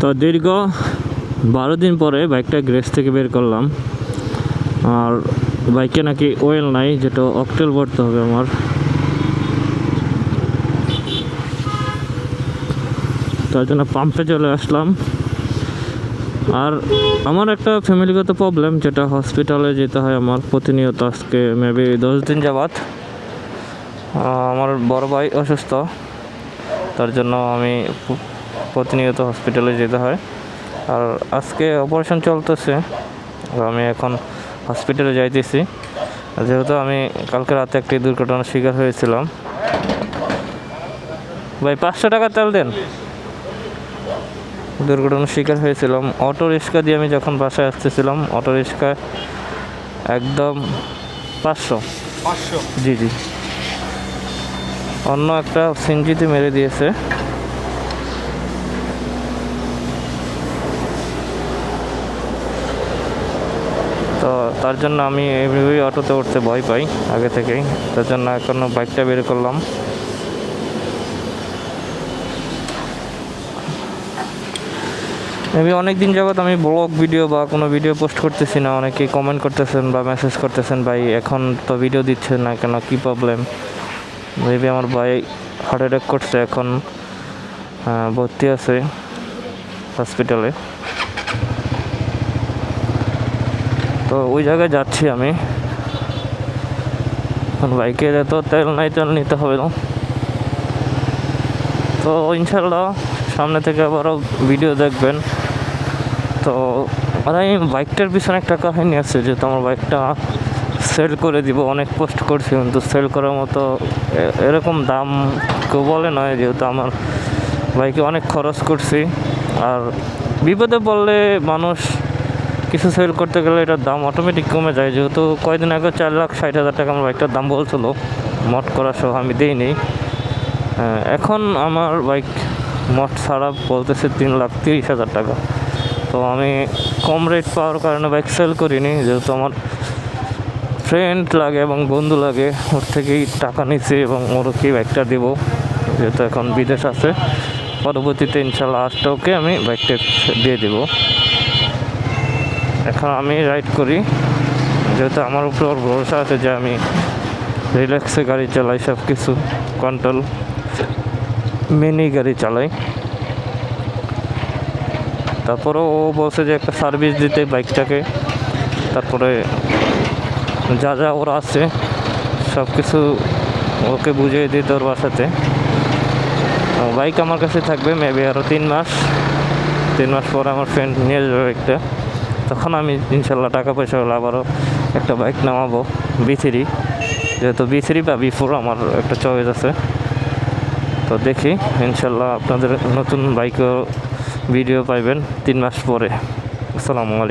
তো দীর্ঘ 12 দিন পরে বাইকটা গ্যারেজ থেকে বের করলাম। আর বাইকে নাকি অয়েল নাই, যেটা অকটেল ভরতে হবে আমার। তার জন্য পাম্পে চলে আসলাম। আর আমার একটা ফ্যামিলিগত প্রবলেম, যেটা হসপিটালে যেতে হয় আমার প্রতিনিয়ত। আজকে মেবি 10 দিন যাবৎ আমার বড় ভাই অসুস্থ, তার জন্য আমি প্রতিনিয়ত হসপিটালে যেতে হয়। আর আজকে অপারেশন চলতেছে, আমি এখন হসপিটালে যাইতেছি। যেহেতু আমি কালকে রাতে একটি দুর্ঘটনার শিকার হয়েছিলাম। ভাই 500 টাকা তেল দেন। দুর্ঘটনার শিকার হয়েছিলাম অটো রিক্সা দিয়ে। আমি যখন বাসায় আসতেছিলাম, অটো রিক্সা একদম 500। জি জি, অন্য একটা সিনজিতে মেরে দিয়েছে। তো তার জন্য আমি এমনি অটোতে উঠতে ভয় পাই আগে থেকেই। তার জন্য এখন বাইকটা বের করলাম। মেবি অনেক দিন যাবৎ আমি ব্লগ ভিডিও বা কোনো ভিডিও পোস্ট করতেছি না। অনেকেই কমেন্ট করতেছেন বা মেসেজ করতেছেন, ভাই এখন তো ভিডিও দিচ্ছেন না কেন, কী প্রবলেম? মেবি আমার ভাই হার্ট অ্যাটাক করছে, এখন ভর্তি আছে হসপিটালে। তো ওই জায়গায় যাচ্ছি আমি এখন। বাইকে যেত তেল নাই, তেল নিতে হবে না। তো ইনশাল্লাহ সামনে থেকে আবারও ভিডিও দেখবেন। তো আর আমি বাইকটার পিছনে একটা কাহিনী আছে, যেহেতু আমার বাইকটা সেল করে দিব। অনেক পোস্ট করছি, কিন্তু সেল করার মতো এরকম দাম কেউ বলে নয়, যেহেতু আমার বাইকে অনেক খরচ করছি। আর বিপদে পড়লে মানুষ কিছু সেল করতে গেলে এটার দাম অটোমেটিক কমে যায়। যেহেতু কয়েকদিন আগে 4,60,000 টাকা আমার বাইকটার দাম বলছিল, মট করা সহ আমি দিইনি। এখন আমার বাইক মট ছাড়া বলতেছে 3,30,000 টাকা। তো আমি কম রেট পাওয়ার কারণে বাইক সেল করিনি। যেহেতু আমার ফ্রেন্ড লাগে এবং বন্ধু লাগে, ওর থেকেই টাকা নিচ্ছি এবং ওরকেই বাইকটা দেবো, যেহেতু এখন বিদেশ আছে। পরবর্তীতে ইনশাল্লাহ আসতে ওকে আমি বাইকটা দিয়ে দেবো। এখন আমি রাইড করি, যেহেতু আমার উপর ওর ভরসা আছে যে আমি রিল্যাক্সে গাড়ি চালাই, সব কিছু কন্ট্রোল মিনি গাড়ি চালাই। তারপরেও ও বলছে যে একটা সার্ভিস দিতে বাইকটাকে, তারপরে যা যা ওর আছে সব কিছু ওকে বুঝিয়ে দিতে ওর বাসাতে। বাইক আমার কাছে থাকবে মেবি আরও 3 মাস। 3 মাস পর আমার ফ্রেন্ড নিয়ে যাবে বাইকটা, তখন আমি ইনশাল্লাহ টাকা পয়সা হলে আবারও একটা বাইক নামাবো B3। যেহেতু B3 বা B4 আমার একটা চয়েস আছে। তো দেখি ইনশাল্লাহ আপনাদের নতুন বাইকও ভিডিও পাইবেন 3 মাস পরে। আসসালামু আলাইকুম।